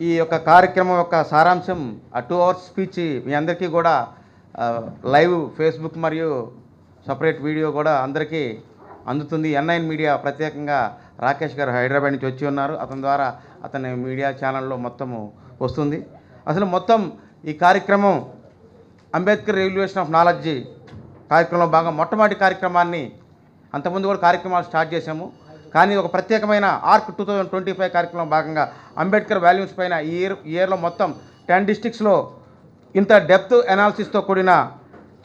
ఈ యొక్క కార్యక్రమం యొక్క సారాంశం ఆ 2 అవర్స్ స్పీచ్ మీ అందరికీ కూడా లైవ్ ఫేస్బుక్ మరియు సపరేట్ వీడియో కూడా అందరికీ అందుతుంది. N9 మీడియా ప్రత్యేకంగా రాకేష్ గారు హైదరాబాద్ నుంచి వచ్చి ఉన్నారు. అతని ద్వారా అతని మీడియా ఛానల్లో మొత్తము వస్తుంది. అసలు మొత్తం ఈ కార్యక్రమం అంబేద్కర్ రెవల్యూషన్ ఆఫ్ నాలెడ్జ్ కార్యక్రమంలో భాగంగా మొట్టమొదటి కార్యక్రమాన్ని అంతకుముందు కూడా కార్యక్రమాలు స్టార్ట్ చేశాము. కానీ ఒక ప్రత్యేకమైన ఆర్క్ 2025 కార్యక్రమం భాగంగా అంబేద్కర్ వాల్యూమ్స్ పైన ఈ ఇయర్లో మొత్తం 10 డిస్ట్రిక్ట్స్లో ఇంత డెప్త్ అనాలిసిస్తో కూడిన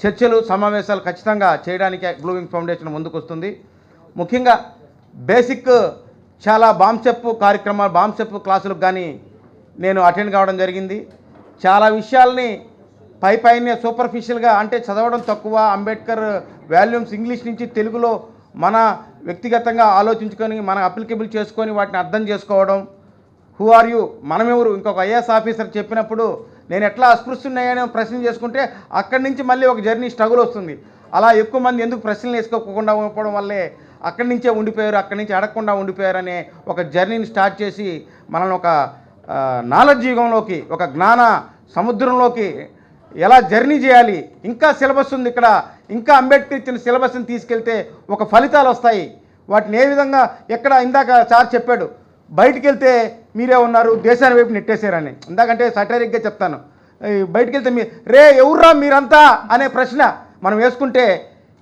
చర్చలు సమావేశాలు ఖచ్చితంగా చేయడానికి బ్లూవింగ్ ఫౌండేషన్ ముందుకు వస్తుంది. ముఖ్యంగా బేసిక్ చాలా బాంబ్స్టెప్ క్లాసులకు కానీ నేను అటెండ్ కావడం జరిగింది. చాలా విషయాల్ని పైనే సూపర్ఫిషియల్గా అంటే చదవడం తక్కువ, అంబేద్కర్ వాల్యూమ్స్ ఇంగ్లీష్ నుంచి తెలుగులో మన వ్యక్తిగతంగా ఆలోచించుకొని మన అప్లికేబుల్ చేసుకొని వాటిని అర్థం చేసుకోవడం. హూ ఆర్ యూ, మనమెవరు, ఇంకొక ఐఏఎస్ ఆఫీసర్ చెప్పినప్పుడు నేను ఎట్లా అస్పృశ్యున్నాయని ప్రశ్న చేసుకుంటే అక్కడి నుంచి మళ్ళీ ఒక జర్నీ స్ట్రగుల్ వస్తుంది. అలా ఎక్కువ మంది ఎందుకు ప్రశ్నలు వేసుకోకుండా ఉండడం వల్లే అక్కడి నుంచే ఉండిపోయారు, అక్కడి నుంచి అడగకుండా ఉండిపోయారనే ఒక జర్నీని స్టార్ట్ చేసి మనల్ని ఒక నాలెడ్జ్ యుగంలోకి, ఒక జ్ఞాన సముద్రంలోకి ఎలా జర్నీ చేయాలి. ఇంకా సిలబస్ ఉంది ఇక్కడ, ఇంకా అంబేద్కర్ ఇచ్చిన సిలబస్ని తీసుకెళ్తే ఒక ఫలితాలు వస్తాయి. వాటిని ఏ విధంగా ఎక్కడ ఇందాక సార్ చెప్పాడు, బయటికి వెళ్తే మీరే ఉన్నారు దేశాన్ని వైపు నెట్టేశారని. ఇందాకంటే సటైరిక్గా చెప్తాను, బయటికి వెళ్తే ఎవర్రా మీరంతా అనే ప్రశ్న మనం వేసుకుంటే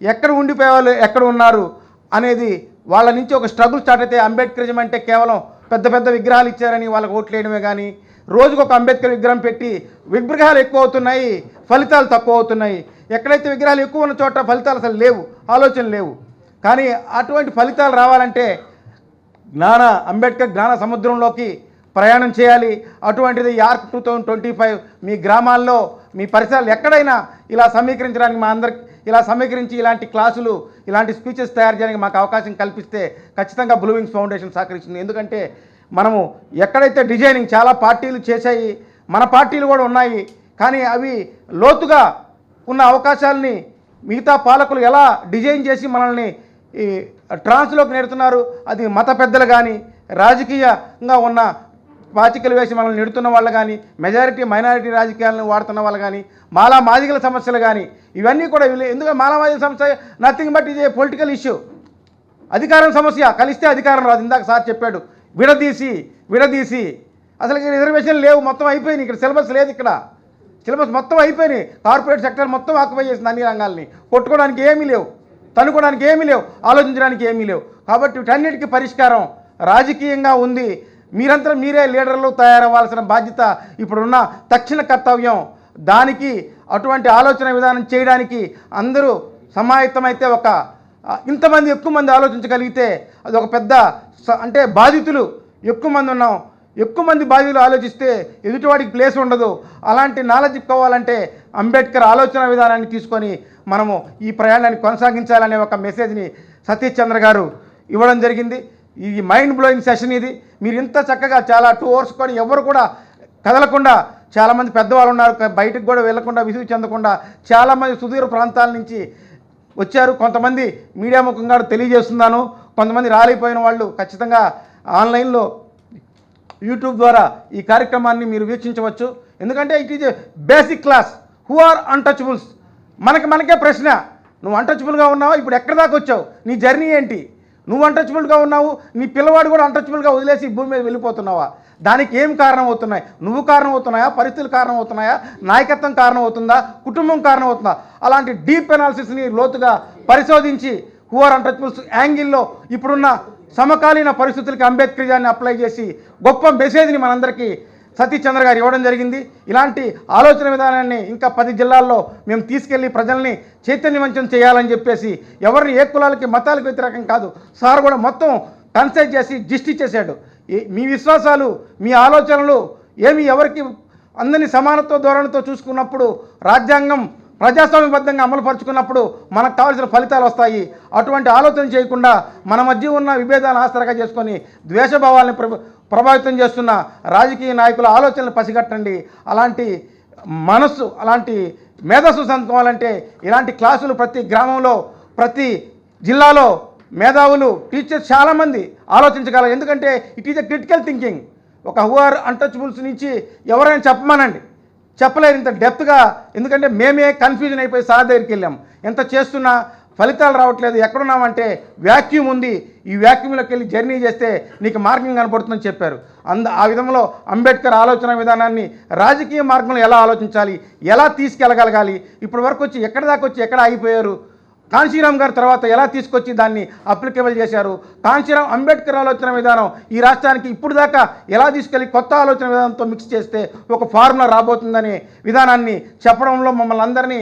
ఎక్కడ ఉండిపోయేవాళ్ళు ఎక్కడ ఉన్నారు అనేది వాళ్ళ నుంచి ఒక స్ట్రగుల్ స్టార్ట్ అయితే అంబేద్కరిజం అంటే కేవలం పెద్ద పెద్ద విగ్రహాలు ఇచ్చారని వాళ్ళకి ఓట్లు వేయడమే కానీ రోజుకు ఒక అంబేద్కర్ విగ్రహం పెట్టి విగ్రహాలు ఎక్కువ అవుతున్నాయి, ఫలితాలు తక్కువ అవుతున్నాయి. ఎక్కడైతే విగ్రహాలు ఎక్కువ ఉన్న చోట ఫలితాలు అసలు లేవు, ఆలోచనలు లేవు. కానీ అటువంటి ఫలితాలు రావాలంటే అంబేద్కర్ జ్ఞాన సముద్రంలోకి ప్రయాణం చేయాలి. అటువంటిది ఆర్క్ 2025 మీ గ్రామాల్లో మీ పరిసరాలు ఎక్కడైనా ఇలా సమీకరించడానికి మా అందరికి ఇలా సమీకరించి ఇలాంటి క్లాసులు ఇలాంటి స్పీచెస్ తయారు చేయడానికి మాకు అవకాశం కల్పిస్తే ఖచ్చితంగా బ్లూవింగ్స్ ఫౌండేషన్ సహకరిస్తుంది. ఎందుకంటే మనము ఎక్కడైతే డిజైనింగ్ చాలా పార్టీలు చేశాయి, మన పార్టీలు కూడా ఉన్నాయి, కానీ అవి లోతుగా ఉన్న అవకాశాలని మిగతా పాలకులు ఎలా డిజైన్ చేసి మనల్ని ఈ ట్రాన్స్లోకి నెడుతున్నారు. అది మత పెద్దలు కానీ రాజకీయంగా ఉన్న పాచికలు వేసి మనల్ని నెడుతున్న వాళ్ళు కానీ మెజారిటీ మైనారిటీ రాజకీయాలను వాడుతున్న వాళ్ళు కానీ మాదిగల సమస్యలు కానీ ఇవన్నీ కూడా ఎందుకంటే మాదిగల సమస్య నథింగ్ బట్ ఇది పొలిటికల్ ఇష్యూ. అధికారం సమస్య, కలిస్తే అధికారం రాదు. ఇందాక సార్ చెప్పాడు, విడదీసి అసలు రిజర్వేషన్ లేవు, మొత్తం అయిపోయినాయి. ఇక్కడ సిలబస్ లేదు, ఇక్కడ సిలబస్ మొత్తం అయిపోయినాయి. కార్పొరేట్ సెక్టర్ మొత్తం ఆక్యుపై చేసింది అన్ని రంగాల్ని. కొట్టుకోవడానికి ఏమీ లేవు, తనుకోవడానికి ఏమీ లేవు, ఆలోచించడానికి ఏమీ లేవు. కాబట్టి వీటన్నిటికీ పరిష్కారం రాజకీయంగా ఉంది. మీరంతా మీరే లీడర్లు తయారవ్వాల్సిన బాధ్యత ఇప్పుడున్న తక్షణ కర్తవ్యం. దానికి అటువంటి ఆలోచన విధానం చేయడానికి అందరూ సమాయత్తమైతే ఇంతమంది ఎక్కువ మంది ఆలోచించగలిగితే అది ఒక పెద్ద అంటే బాధితులు ఎక్కువ మంది ఉన్నాం, ఎక్కువ మంది బాధితులు ఆలోచిస్తే ఎదుటివాడికి ప్లేస్ ఉండదు. అలాంటి నాలెడ్జ్ కావాలంటే అంబేద్కర్ ఆలోచన విధానాన్ని తీసుకొని మనము ఈ ప్రయాణాన్ని కొనసాగించాలనే ఒక మెసేజ్ని సతీష్ చంద్ర గారు ఇవ్వడం జరిగింది. ఇది మైండ్ బ్లోయింగ్ సెషన్. ఇది మీరు ఇంత చక్కగా చాలా 2 అవర్స్ కూడా ఎవరు కూడా కదలకుండా, చాలామంది పెద్దవాళ్ళు ఉన్నారు, బయటకు కూడా వెళ్లకుండా విసుగు చెందకుండా చాలామంది సుదూర ప్రాంతాల నుంచి వచ్చారు. కొంతమంది మీడియా ముఖంగా తెలియజేస్తున్నాను, కొంతమంది రాలేకపోయిన వాళ్ళు ఖచ్చితంగా ఆన్లైన్లో యూట్యూబ్ ద్వారా ఈ కార్యక్రమాన్ని మీరు వీక్షించవచ్చు. ఎందుకంటే it is a basic class. Who are untouchables? మనకే ప్రశ్న, నువ్వు అన్టచబుల్గా ఉన్నావా? ఇప్పుడు ఎక్కడి దాకా వచ్చావు? నీ జర్నీ ఏంటి? నువ్వు అన్టచబుల్గా ఉన్నావు, నీ పిల్లవాడు కూడా అన్టచబుల్గా వదిలేసి భూమి మీద వెళ్ళిపోతున్నావా? దానికి ఏం కారణం అవుతున్నాయి? నువ్వు కారణం అవుతున్నాయా? పరిస్థితులు కారణం అవుతున్నాయా? నాయకత్వం కారణం అవుతుందా? కుటుంబం కారణం అవుతుందా? అలాంటి డీప్ అనాలిసిస్ని లోతుగా పరిశోధించి హూ ఆర్ అన్టచబుల్స్ యాంగిల్లో ఇప్పుడున్న సమకాలీన పరిస్థితులకి అంబేద్కరిజాన్ని అప్లై చేసి గొప్ప మెసేజ్ని మనందరికీ సతీష్ చంద్ర గారు ఇవ్వడం జరిగింది. ఇలాంటి ఆలోచన విధానాన్ని ఇంకా 10 జిల్లాల్లో మేము తీసుకెళ్లి ప్రజల్ని చైతన్యవంతం చేయాలని చెప్పేసి, ఎవరిని ఏ కులాలకి మతాలకు వ్యతిరేకం కాదు, సార్ కూడా మొత్తం కన్సల్ట్ చేసి జిస్ట్ ఇచ్చేశాడు. మీ విశ్వాసాలు, మీ ఆలోచనలు ఏమి ఎవరికి అందరినీ సమానత్వ ధోరణితో చూసుకున్నప్పుడు, రాజ్యాంగం ప్రజాస్వామ్యబద్ధంగా అమలుపరుచుకున్నప్పుడు మనకు కావాల్సిన ఫలితాలు వస్తాయి. అటువంటి ఆలోచన చేయకుండా మన మధ్య ఉన్న విభేదాలను ఆసరాగా చేసుకొని ద్వేషభావాలను ప్రభావితం చేస్తున్న రాజకీయ నాయకుల ఆలోచనలు పసిగట్టండి. అలాంటి మనస్సు, అలాంటి మేధస్సు సంతుకోవాలంటే ఇలాంటి క్లాసులు ప్రతి గ్రామంలో, ప్రతి జిల్లాలో మేధావులు, టీచర్స్ చాలామంది ఆలోచించగలరు. ఎందుకంటే it is a critical thinking. ఒక హూ ఆర్ అన్టచబుల్స్ నుంచి ఎవరైనా చెప్పమనండి, చెప్పలేరు ఇంత డెప్త్గా. ఎందుకంటే మేమే కన్ఫ్యూజన్ అయిపోయి సార్ దగ్గరికి వెళ్ళాం. ఎంత చేస్తున్నా ఫలితాలు రావట్లేదు, ఎక్కడున్నామంటే వ్యాక్యూమ్ ఉంది, ఈ వ్యాక్యూమ్లోకి వెళ్ళి జర్నీ చేస్తే నీకు మార్గం కనపడుతుందని చెప్పారు. ఆ విధంలో అంబేద్కర్ ఆలోచన విధానాన్ని రాజకీయ మార్గంలో ఎలా ఆలోచించాలి, ఎలా తీసుకెళ్ళగలగాలి, ఇప్పటి వరకు వచ్చి ఎక్కడ దాకా వచ్చి ఎక్కడ ఆగిపోయారు, కాంశీరామ్ గారు తర్వాత ఎలా తీసుకొచ్చి దాన్ని అప్లికేబుల్ చేశారు, కాంశీరామ్ అంబేద్కర్ ఆలోచన విధానం ఈ రాష్ట్రానికి ఇప్పుడు దాకా ఎలా తీసుకెళ్ళి కొత్త ఆలోచన విధానంతో మిక్స్ చేస్తే ఒక ఫార్ములా రాబోతుందనే విధానాన్ని చెప్పడంలో మమ్మల్ని అందరినీ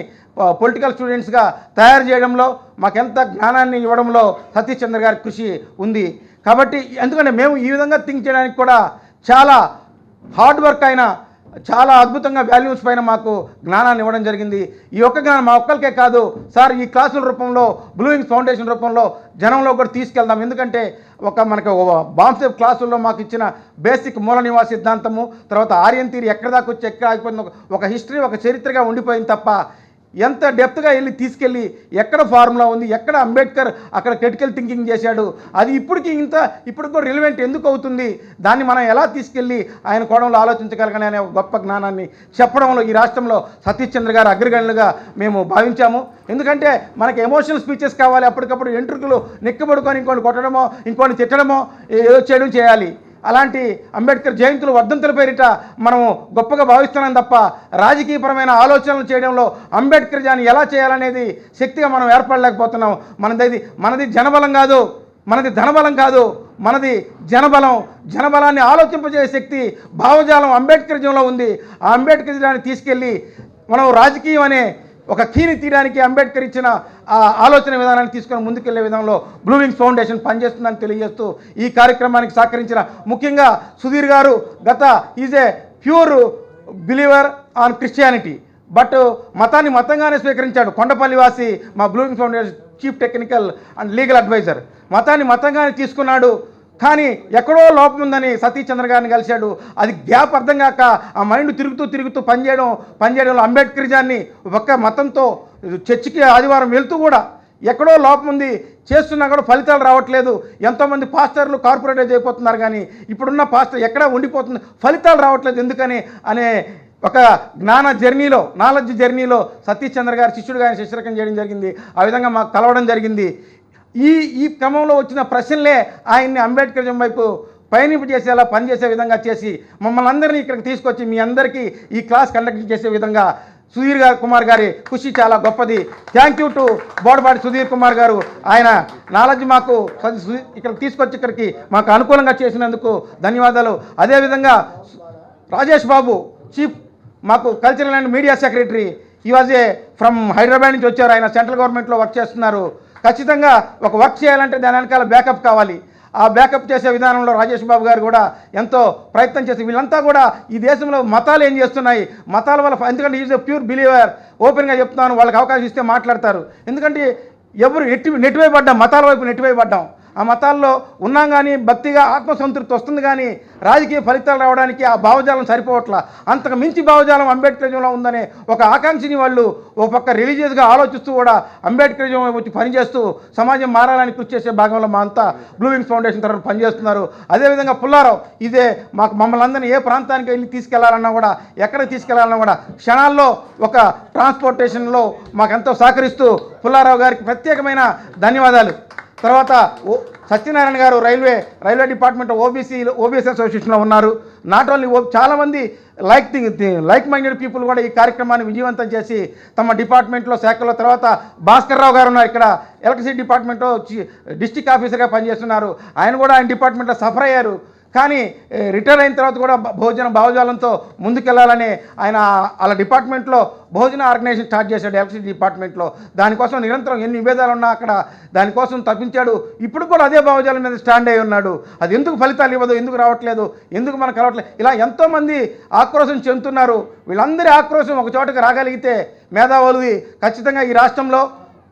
పొలిటికల్ స్టూడెంట్స్గా తయారు చేయడంలో మాకెంత జ్ఞానాన్ని ఇవ్వడంలో సతీష్ చంద్ర గారి కృషి ఉంది. కాబట్టి ఎందుకంటే మేము ఈ విధంగా థింక్ చేయడానికి కూడా చాలా హార్డ్ వర్క్ అయినా చాలా అద్భుతంగా వాల్యూస్ పైన మాకు జ్ఞానాన్ని ఇవ్వడం జరిగింది. ఈ ఒక్క జ్ఞానం మా ఒక్కరికే కాదు సార్, ఈ క్లాసుల రూపంలో బ్లూ వింగ్స్ ఫౌండేషన్ రూపంలో జనంలో కూడా తీసుకెళ్దాం. ఎందుకంటే మనకు బాంబ్సేప్ క్లాసుల్లో మాకు ఇచ్చిన బేసిక్ మూల నివాస సిద్ధాంతము, తర్వాత ఆర్యన్ థియరీ ఎక్కడ దాకా వచ్చి ఎక్కడ ఆగిపోయింది, ఒక హిస్టరీ ఒక చరిత్రగా ఉండిపోయింది తప్ప ఎంత డెప్త్గా వెళ్ళి తీసుకెళ్ళి ఎక్కడ ఫార్ములా ఉంది, ఎక్కడ అంబేద్కర్ అక్కడ క్రిటికల్ థింకింగ్ చేశాడు, అది ఇప్పుడు కూడా రిలవెంట్ ఎందుకు అవుతుంది, దాన్ని మనం ఎలా తీసుకెళ్ళి ఆయన కోణంలో ఆలోచించగలగనే అనే గొప్ప జ్ఞానాన్ని చెప్పడంలో ఈ రాష్ట్రంలో సతీష్ చంద్ర గారు అగ్రగణ్యులుగా మేము భావించాము. ఎందుకంటే మనకి ఎమోషనల్ స్పీచెస్ కావాలి, అప్పటికప్పుడు ఎంట్రుకలు నెక్కబడుకొని ఇంకోటి కొట్టడమో ఇంకోటి తిట్టడమో ఏదో చేయడం చేయాలి. అలాంటి అంబేద్కర్ జయంతులు వర్ధంతుల పేరిట మనము గొప్పగా భావిస్తున్నాం తప్ప రాజకీయపరమైన ఆలోచనలు చేయడంలో అంబేద్కర్ జాన్ని ఎలా చేయాలనేది శక్తిగా మనం ఏర్పడలేకపోతున్నాం. మనది జనబలం కాదు, మనది ధనబలం కాదు, మనది జనబలం. జనబలాన్ని ఆలోచింపజేసే శక్తి భావజాలం అంబేద్కరిజంలో ఉంది. ఆ అంబేద్కరిజాన్ని తీసుకెళ్ళి మనం రాజకీయం అనే ఒక కీని తీయడానికి అంబేద్కర్ ఇచ్చిన ఆ ఆలోచన విధానాన్ని తీసుకొని ముందుకెళ్లే విధంలో బ్లూ వింగ్స్ ఫౌండేషన్ పనిచేస్తుందని తెలియజేస్తూ ఈ కార్యక్రమానికి సహకరించిన ముఖ్యంగా సుధీర్ గారు is a pure believer on Christianity, but మతాన్ని మతంగానే స్వీకరించాడు. కొండపల్లి వాసి మా blue wings foundation chief technical and legal advisor మతాన్ని మతంగానే తీసుకున్నాడు. కానీ ఎక్కడో లోపం ఉందని సతీష్ చంద్ర గారిని కలిశాడు. అది గ్యాప్ అర్థం కాక ఆ మైండ్ తిరుగుతూ పనిచేయడంలో అంబేద్కరిజాన్ని ఒక్క మతంతో చర్చికి ఆదివారం వెళ్తూ కూడా ఎక్కడో లోపం ఉంది, చేస్తున్నా కూడా ఫలితాలు రావట్లేదు. ఎంతోమంది పాస్టర్లు కార్పొరేటైజ్ అయిపోతున్నారు, కానీ ఇప్పుడున్న పాస్టర్ ఎక్కడా ఉండిపోతుంది, ఫలితాలు రావట్లేదు ఎందుకని అనే ఒక నాలెడ్జ్ జర్నీలో సతీష్ చంద్ర గారి శిష్యుడుగా ఆయన శిష్యరకం చేయడం జరిగింది. ఆ విధంగా మాకు కలవడం జరిగింది. ఈ క్రమంలో వచ్చిన ప్రశ్నలే ఆయన్ని అంబేద్కరిజం వైపు పయనింపజేసేలా పనిచేసే విధంగా చేసి మమ్మల్ని అందరినీ ఇక్కడికి తీసుకొచ్చి మీ అందరికీ ఈ క్లాస్ కండక్ట్ చేసే విధంగా సుధీర్ కుమార్ గారి కృషి చాలా గొప్పది. Thank you to Bodapati Sudheer Kumar గారు. ఆయన నాలెడ్జ్ మాకు ఇక్కడికి తీసుకొచ్చి ఇక్కడికి మాకు అనుకూలంగా చేసినందుకు ధన్యవాదాలు. అదేవిధంగా రాజేష్ బాబు చీఫ్ మాకు కల్చరల్ అండ్ మీడియా సెక్రటరీ, ఈ వాజ్ ఫ్రమ్ హైదరాబాద్ నుంచి వచ్చారు. ఆయన సెంట్రల్ గవర్నమెంట్లో వర్క్ చేస్తున్నారు. ఖచ్చితంగా ఒక వర్క్ చేయాలంటే దాని వెనకాల బ్యాకప్ కావాలి. ఆ బ్యాకప్ చేసే విధానంలో రాజేష్ బాబు గారు కూడా ఎంతో ప్రయత్నం చేసి వీళ్ళంతా కూడా ఈ దేశంలో మతాలు ఏం చేస్తున్నాయి, మతాల వల్ల, ఎందుకంటే ఈజ్ ఎ ప్యూర్ బిలీవర్, ఓపెన్గా చెప్తున్నాను, వాళ్ళకి అవకాశం ఇస్తే మాట్లాడతారు. ఎందుకంటే ఎవరు నెట్టివేయబడ్డాం, మతాల వైపు నెట్టివేయబడ్డాం. ఆ మతాల్లో ఉన్నాం కానీ భక్తిగా ఆత్మసంతృప్తి వస్తుంది, కానీ రాజకీయ ఫలితాలు రావడానికి ఆ భావజాలం సరిపోవట్లా. అంతకు మించి భావజాలం అంబేద్కరిజంలో ఉందనే ఒక ఆకాంక్షని వాళ్ళు ఓ పక్క రిలీజియస్గా ఆలోచిస్తూ కూడా అంబేద్కరిజం వచ్చి పనిచేస్తూ సమాజం మారాలని కృషి చేసే భాగంలో మా అంతా బ్లూ వింగ్స్ ఫౌండేషన్ తరఫున పనిచేస్తున్నారు. అదేవిధంగా పుల్లారావు ఇదే మమ్మల్ని అందరినీ ఏ ప్రాంతానికి వెళ్ళి తీసుకెళ్లాలన్నా కూడా, ఎక్కడికి తీసుకెళ్లాలన్నా కూడా క్షణాల్లో ఒక ట్రాన్స్పోర్టేషన్లో మాకెంతో సహకరిస్తూ పుల్లారావు గారికి ప్రత్యేకమైన ధన్యవాదాలు. తర్వాత సత్యనారాయణ గారు రైల్వే డిపార్ట్మెంట్ ఓబీసీ అసోసియేషన్లో ఉన్నారు. నాట్ ఓన్లీ చాలామంది లైక్ మైండెడ్ పీపుల్ కూడా ఈ కార్యక్రమాన్ని విజయవంతం చేసి తమ డిపార్ట్మెంట్లో శాఖలో, తర్వాత భాస్కర్ రావు గారు ఉన్నారు, ఇక్కడ ఎలక్ట్రిసిటీ డిపార్ట్మెంట్లో డిస్ట్రిక్ట్ ఆఫీసర్గా పనిచేస్తున్నారు. ఆయన కూడా ఆయన డిపార్ట్మెంట్లో సఫర్ అయ్యారు. కానీ రిటైర్ అయిన తర్వాత కూడా భావజాలంతో ముందుకెళ్లాలని ఆయన వాళ్ళ డిపార్ట్మెంట్లో భోజన ఆర్గనైజేషన్ స్టార్ట్ చేశాడు ఎలక్ట్రిసిటీ డిపార్ట్మెంట్లో. దానికోసం నిరంతరం ఎన్ని విభేదాలు ఉన్నా అక్కడ దానికోసం తప్పించాడు. ఇప్పుడు కూడా అదే భావజాలం మీద స్టాండ్ అయి ఉన్నాడు. అది ఎందుకు ఫలితాలు ఇవ్వదు, ఎందుకు రావట్లేదు, ఎందుకు మనకు కలవట్లేదు, ఇలా ఎంతోమంది ఆక్రోశం చెందుతున్నారు. వీళ్ళందరి ఆక్రోశం ఒక చోటకి రాగలిగితే మేధావులది ఖచ్చితంగా ఈ రాష్ట్రంలో,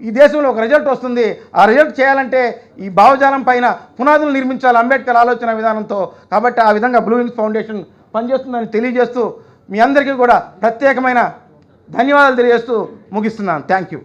ఈ దేశంలో ఒక రిజల్ట్ వస్తుంది. ఆ రిజల్ట్ చేయాలంటే ఈ భావజాలం పైన పునాదులు నిర్మించాలి అంబేద్కర్ ఆలోచన విధానంతో. కాబట్టి ఆ విధంగా బ్లూ వింగ్స్ ఫౌండేషన్ పనిచేస్తుందని తెలియజేస్తూ మీ అందరికీ కూడా ప్రత్యేకమైన ధన్యవాదాలు తెలియజేస్తూ ముగిస్తున్నాను. Thank you.